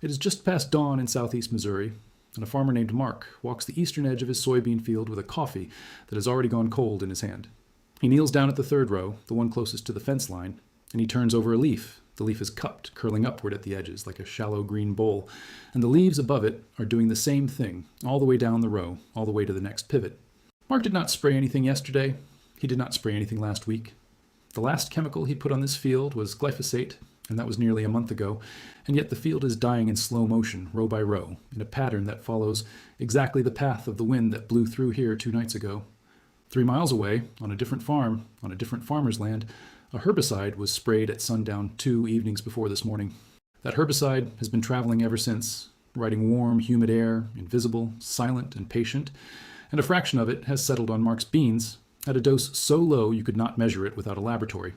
It is just past dawn in southeast Missouri, and a farmer named Mark walks the eastern edge of his soybean field with a coffee that has already gone cold in his hand. He kneels down at the third row, the one closest to the fence line, and he turns over a leaf. The leaf is cupped, curling upward at the edges like a shallow green bowl, and the leaves above it are doing the same thing, all the way down the row, all the way to the next pivot. Mark did not spray anything yesterday. He did not spray anything last week. The last chemical he put on this field was glyphosate, and that was nearly a month ago, and yet the field is dying in slow motion, row by row, in a pattern that follows exactly the path of the wind that blew through here 2 nights ago. 3 miles away, on a different farm, on a different farmer's land, a herbicide was sprayed at sundown 2 evenings before this morning. That herbicide has been traveling ever since, riding warm, humid air, invisible, silent, and patient, and a fraction of it has settled on Mark's beans at a dose so low you could not measure it without a laboratory.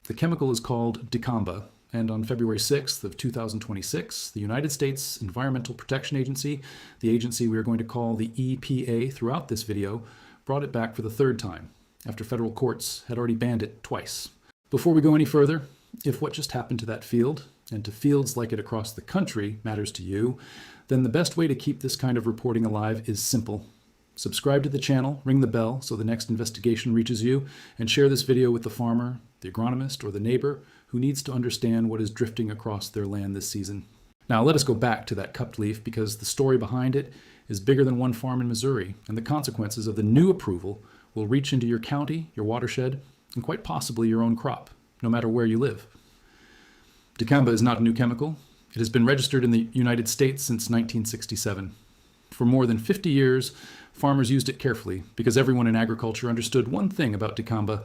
The chemical is called Dicamba, and on February 6th of 2026, the United States Environmental Protection Agency, the agency we are going to call the EPA throughout this video, brought it back for the 3rd time, after federal courts had already banned it twice. Before we go any further, if what just happened to that field, and to fields like it across the country, matters to you, then the best way to keep this kind of reporting alive is simple. Subscribe to the channel, ring the bell so the next investigation reaches you, and share this video with the farmer, the agronomist, or the neighbor who needs to understand what is drifting across their land this season. Now let us go back to that cupped leaf, because the story behind it is bigger than one farm in Missouri, and the consequences of the new approval will reach into your county, your watershed, and quite possibly your own crop, no matter where you live. Dicamba is not a new chemical. It has been registered in the United States since 1967. For more than 50 years, farmers used it carefully because everyone in agriculture understood one thing about Dicamba: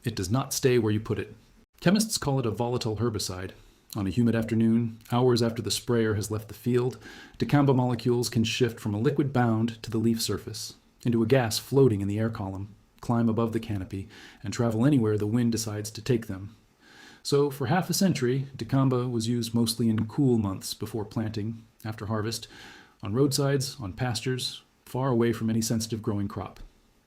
it does not stay where you put it. Chemists call it a volatile herbicide. On a humid afternoon, hours after the sprayer has left the field, Dicamba molecules can shift from a liquid bound to the leaf surface, into a gas floating in the air column, climb above the canopy, and travel anywhere the wind decides to take them. So for half a century, Dicamba was used mostly in cool months before planting, after harvest, on roadsides, on pastures, far away from any sensitive growing crop.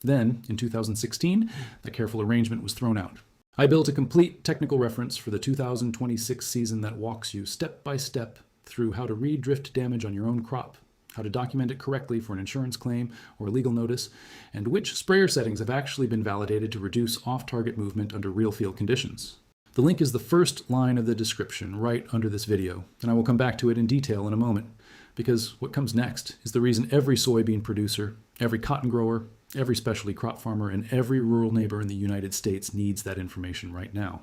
Then, in 2016, that careful arrangement was thrown out. I built a complete technical reference for the 2026 season that walks you step by step through how to read drift damage on your own crop, how to document it correctly for an insurance claim or a legal notice, and which sprayer settings have actually been validated to reduce off-target movement under real field conditions. The link is the first line of the description right under this video, and I will come back to it in detail in a moment, because what comes next is the reason every soybean producer, every cotton grower, every specialty crop farmer, and every rural neighbor in the United States needs that information right now.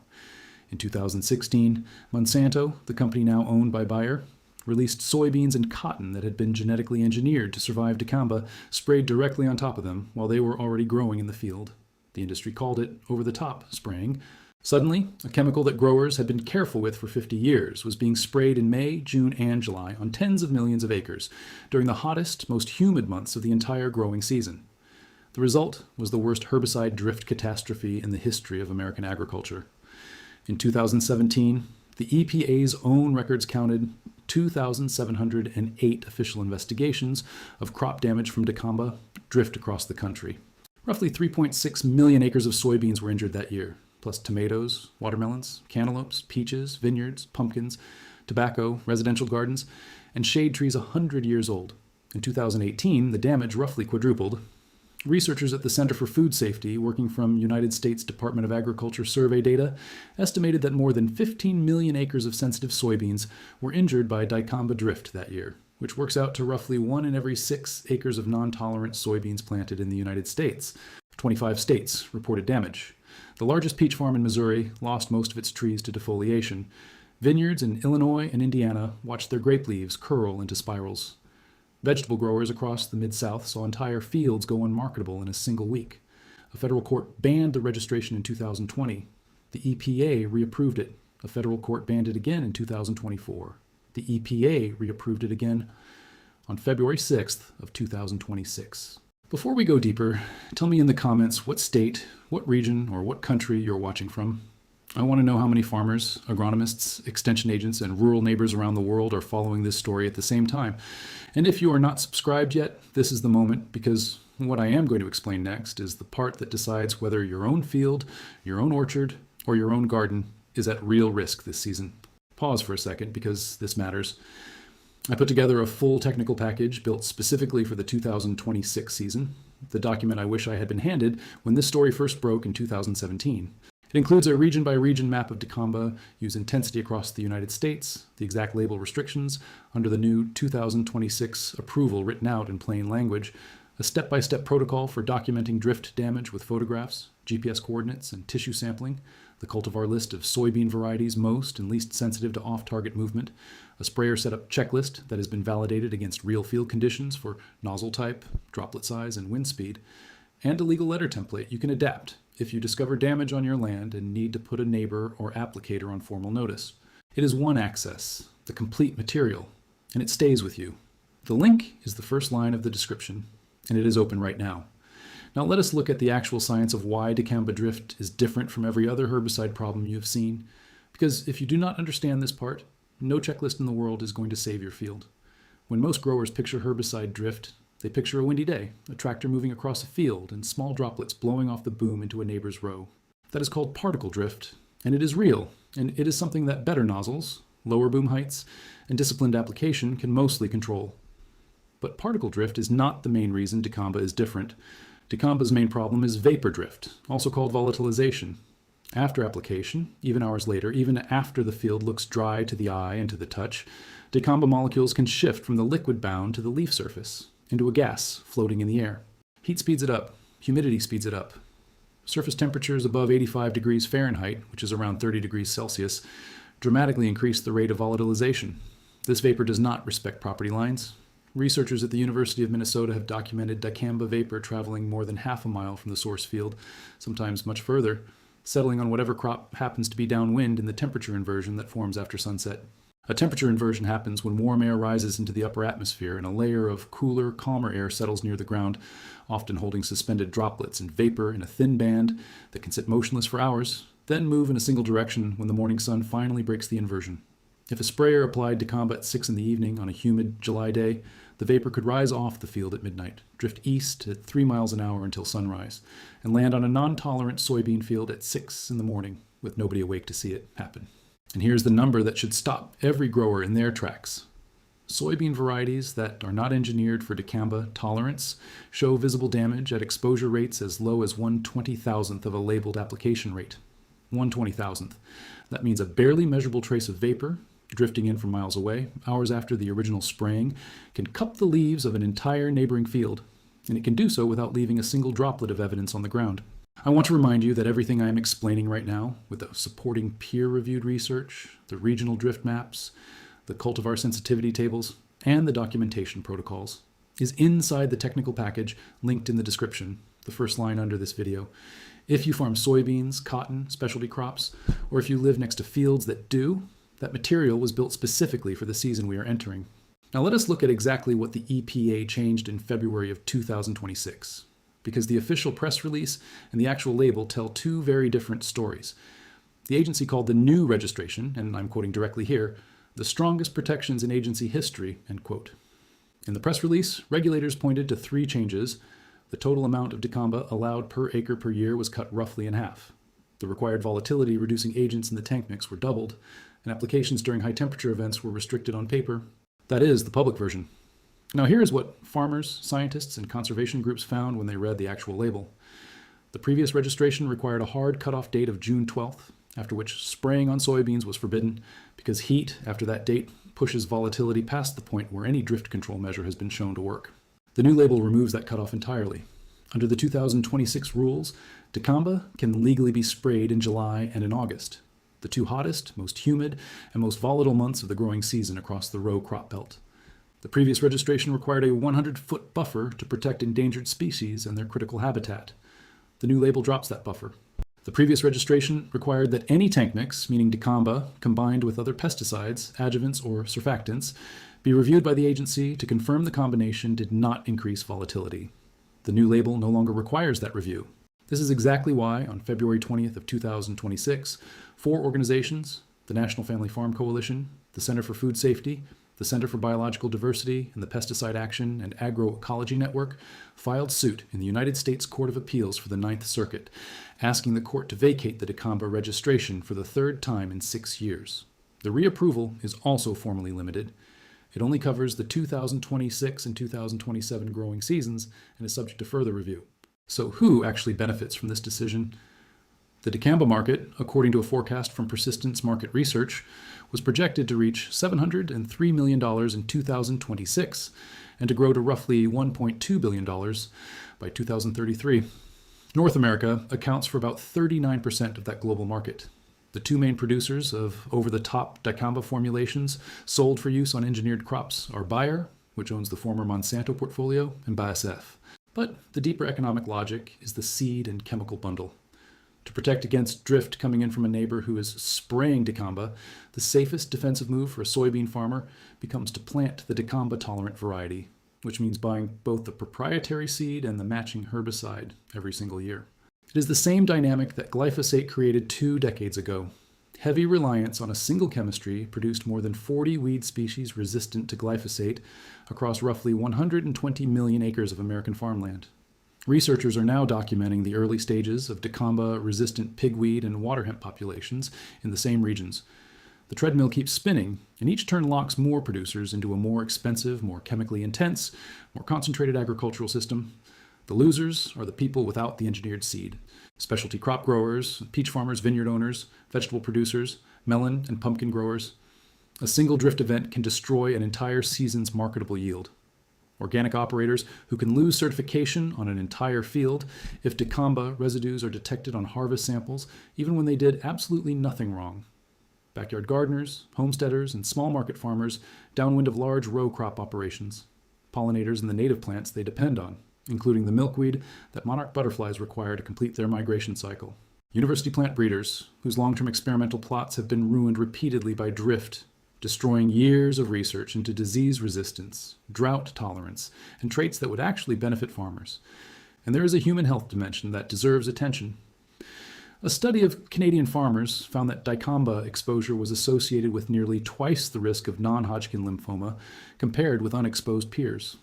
In 2016, Monsanto, the company now owned by Bayer, released soybeans and cotton that had been genetically engineered to survive Dicamba sprayed directly on top of them while they were already growing in the field. The industry called it over-the-top spraying. Suddenly, a chemical that growers had been careful with for 50 years was being sprayed in May, June, and July on tens of millions of acres during the hottest, most humid months of the entire growing season. The result was the worst herbicide drift catastrophe in the history of American agriculture. In 2017, the EPA's own records counted 2,708 official investigations of crop damage from Dicamba drift across the country. Roughly 3.6 million acres of soybeans were injured that year, plus tomatoes, watermelons, cantaloupes, peaches, vineyards, pumpkins, tobacco, residential gardens, and shade trees 100 years old. In 2018, the damage roughly quadrupled. Researchers at the Center for Food Safety, working from United States Department of Agriculture survey data, estimated that more than 15 million acres of sensitive soybeans were injured by dicamba drift that year, which works out to roughly 1 in every 6 acres of non-tolerant soybeans planted in the United States. 25 states reported damage. The largest peach farm in Missouri lost most of its trees to defoliation. Vineyards in Illinois and Indiana watched their grape leaves curl into spirals. Vegetable growers across the Mid-South saw entire fields go unmarketable in a single week. A federal court banned the registration in 2020. The EPA reapproved it. A federal court banned it again in 2024. The EPA reapproved it again on February 6th of 2026. Before we go deeper, tell me in the comments what state, what region, or what country you're watching from. I want to know how many farmers, agronomists, extension agents, and rural neighbors around the world are following this story at the same time. And if you are not subscribed yet, this is the moment, because what I am going to explain next is the part that decides whether your own field, your own orchard, or your own garden is at real risk this season. Pause for a second, because this matters. I put together a full technical package built specifically for the 2026 season, the document I wish I had been handed when this story first broke in 2017. It includes a region-by-region map of Dicamba, use intensity across the United States, the exact label restrictions under the new 2026 approval written out in plain language, a step-by-step protocol for documenting drift damage with photographs, GPS coordinates, and tissue sampling, the cultivar list of soybean varieties most and least sensitive to off-target movement, a sprayer setup checklist that has been validated against real field conditions for nozzle type, droplet size, and wind speed, and a legal letter template you can adapt if you discover damage on your land and need to put a neighbor or applicator on formal notice. It is one access, the complete material, and it stays with you. The link is the first line of the description, and it is open right now. Now let us look at the actual science of why Dicamba drift is different from every other herbicide problem you have seen, because if you do not understand this part, no checklist in the world is going to save your field. When most growers picture herbicide drift, they picture a windy day, a tractor moving across a field, and small droplets blowing off the boom into a neighbor's row. That is called particle drift, and it is real, and it is something that better nozzles, lower boom heights, and disciplined application can mostly control. But particle drift is not the main reason Dicamba is different. Dicamba's main problem is vapor drift, also called volatilization. After application, even hours later, even after the field looks dry to the eye and to the touch, Dicamba molecules can shift from the liquid bound to the leaf surface, into a gas floating in the air. Heat speeds it up, humidity speeds it up. Surface temperatures above 85 degrees Fahrenheit, which is around 30 degrees Celsius, dramatically increase the rate of volatilization. This vapor does not respect property lines. Researchers at the University of Minnesota have documented Dicamba vapor traveling more than half a mile from the source field, sometimes much further, settling on whatever crop happens to be downwind in the temperature inversion that forms after sunset. A temperature inversion happens when warm air rises into the upper atmosphere and a layer of cooler, calmer air settles near the ground, often holding suspended droplets and vapor in a thin band that can sit motionless for hours, then move in a single direction when the morning sun finally breaks the inversion. If a sprayer applied Dicamba at 6 in the evening on a humid July day, the vapor could rise off the field at midnight, drift east at 3 miles an hour until sunrise, and land on a non-tolerant soybean field at 6 in the morning with nobody awake to see it happen. And here's the number that should stop every grower in their tracks. Soybean varieties that are not engineered for Dicamba tolerance show visible damage at exposure rates as low as 1/20,000th of a labeled application rate. 1/20,000th. That means a barely measurable trace of vapor, drifting in from miles away, hours after the original spraying, can cup the leaves of an entire neighboring field, and it can do so without leaving a single droplet of evidence on the ground. I want to remind you that everything I am explaining right now, with the supporting peer-reviewed research, the regional drift maps, the cultivar sensitivity tables, and the documentation protocols, is inside the technical package linked in the description, the first line under this video. If you farm soybeans, cotton, specialty crops, or if you live next to fields that do, that material was built specifically for the season we are entering. Now let us look at exactly what the EPA changed in February of 2026. Because the official press release and the actual label tell two very different stories. The agency called the new registration, and I'm quoting directly here, the strongest protections in agency history, end quote. In the press release, regulators pointed to 3 changes. The total amount of Dicamba allowed per acre per year was cut roughly in half. The required volatility reducing agents in the tank mix were doubled, and applications during high temperature events were restricted on paper. That is the public version. Now here is what farmers, scientists, and conservation groups found when they read the actual label. The previous registration required a hard cutoff date of June 12th, after which spraying on soybeans was forbidden because heat after that date pushes volatility past the point where any drift control measure has been shown to work. The new label removes that cutoff entirely. Under the 2026 rules, Dicamba can legally be sprayed in July and in August, the 2 hottest, most humid, and most volatile months of the growing season across the row crop belt. The previous registration required a 100-foot buffer to protect endangered species and their critical habitat. The new label drops that buffer. The previous registration required that any tank mix, meaning Dicamba, combined with other pesticides, adjuvants, or surfactants, be reviewed by the agency to confirm the combination did not increase volatility. The new label no longer requires that review. This is exactly why, on February 20th of 2026, 4 organizations, the National Family Farm Coalition, the Center for Food Safety, the Center for Biological Diversity, and the Pesticide Action and Agroecology Network filed suit in the United States Court of Appeals for the Ninth Circuit, asking the court to vacate the Dicamba registration for the 3rd time in 6 years. The reapproval is also formally limited. It only covers the 2026 and 2027 growing seasons and is subject to further review. So who actually benefits from this decision? The Dicamba market, according to a forecast from Persistence Market Research, was projected to reach $703 million in 2026 and to grow to roughly $1.2 billion by 2033. North America accounts for about 39% of that global market. The two main producers of over-the-top Dicamba formulations sold for use on engineered crops are Bayer, which owns the former Monsanto portfolio, and BASF. But the deeper economic logic is the seed and chemical bundle. To protect against drift coming in from a neighbor who is spraying Dicamba, the safest defensive move for a soybean farmer becomes to plant the Dicamba-tolerant variety, which means buying both the proprietary seed and the matching herbicide every single year. It is the same dynamic that glyphosate created 2 decades ago. Heavy reliance on a single chemistry produced more than 40 weed species resistant to glyphosate across roughly 120 million acres of American farmland. Researchers are now documenting the early stages of Dicamba-resistant pigweed and water hemp populations in the same regions. The treadmill keeps spinning, and each turn locks more producers into a more expensive, more chemically intense, more concentrated agricultural system. The losers are the people without the engineered seed. Specialty crop growers, peach farmers, vineyard owners, vegetable producers, melon and pumpkin growers. A single drift event can destroy an entire season's marketable yield. Organic operators who can lose certification on an entire field if Dicamba residues are detected on harvest samples, even when they did absolutely nothing wrong. Backyard gardeners, homesteaders, and small market farmers downwind of large row crop operations. Pollinators and the native plants they depend on, including the milkweed that monarch butterflies require to complete their migration cycle. University plant breeders, whose long-term experimental plots have been ruined repeatedly by drift, destroying years of research into disease resistance, drought tolerance, and traits that would actually benefit farmers. And there is a human health dimension that deserves attention. A study of Canadian farmers found that Dicamba exposure was associated with nearly twice the risk of non-Hodgkin lymphoma compared with unexposed peers.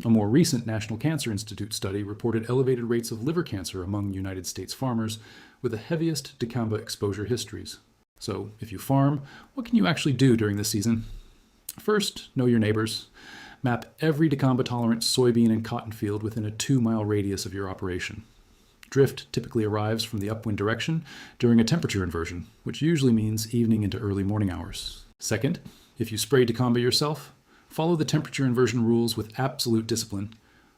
A more recent National Cancer Institute study reported elevated rates of liver cancer among United States farmers with the heaviest Dicamba exposure histories. So, if you farm, what can you actually do during this season? First, know your neighbors. Map every Dicamba-tolerant soybean and cotton field within a 2-mile radius of your operation. Drift typically arrives from the upwind direction during a temperature inversion, which usually means evening into early morning hours. Second, if you spray Dicamba yourself, follow the temperature inversion rules with absolute discipline.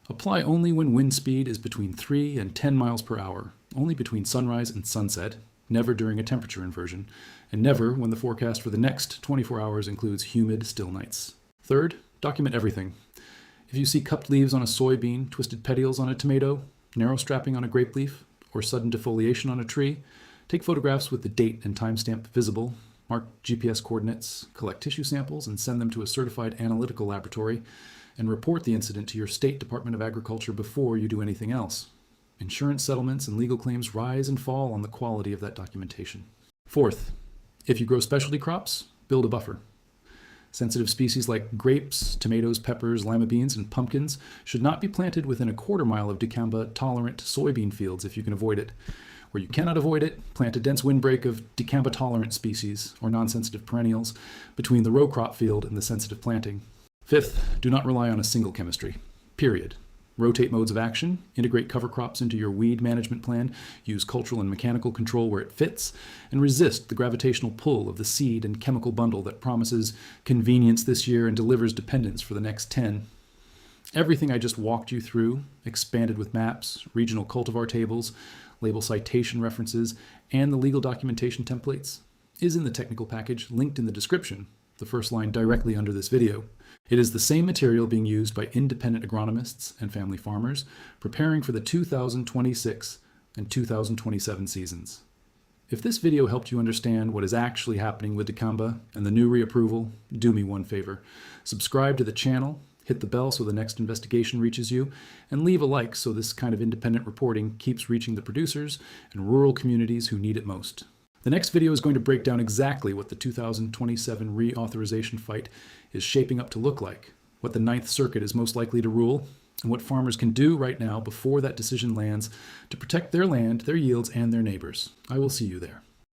Apply only when wind speed is between 3 and 10 miles per hour, only between sunrise and sunset, never during a temperature inversion, and never when the forecast for the next 24 hours includes humid, still nights. Third, document everything. If you see cupped leaves on a soybean, twisted petioles on a tomato, narrow strapping on a grape leaf, or sudden defoliation on a tree, take photographs with the date and timestamp visible, mark GPS coordinates, collect tissue samples, and send them to a certified analytical laboratory, and report the incident to your state Department of Agriculture before you do anything else. Insurance settlements and legal claims rise and fall on the quality of that documentation. Fourth, if you grow specialty crops, build a buffer. Sensitive species like grapes, tomatoes, peppers, lima beans, and pumpkins should not be planted within a quarter-mile of Dicamba-tolerant soybean fields if you can avoid it. Where you cannot avoid it, plant a dense windbreak of Dicamba-tolerant species or non-sensitive perennials between the row crop field and the sensitive planting. Fifth, do not rely on a single chemistry. Period. Rotate modes of action, integrate cover crops into your weed management plan, use cultural and mechanical control where it fits, and resist the gravitational pull of the seed and chemical bundle that promises convenience this year and delivers dependence for the next 10. Everything I just walked you through, expanded with maps, regional cultivar tables, label citation references, and the legal documentation templates, is in the technical package linked in the description, the first line directly under this video. It is the same material being used by independent agronomists and family farmers preparing for the 2026 and 2027 seasons. If this video helped you understand what is actually happening with Dicamba and the new reapproval, do me one favor. Subscribe to the channel, hit the bell so the next investigation reaches you, and leave a like so this kind of independent reporting keeps reaching the producers and rural communities who need it most. The next video is going to break down exactly what the 2027 reauthorization fight is shaping up to look like, what the Ninth Circuit is most likely to rule, and what farmers can do right now before that decision lands to protect their land, their yields, and their neighbors. I will see you there.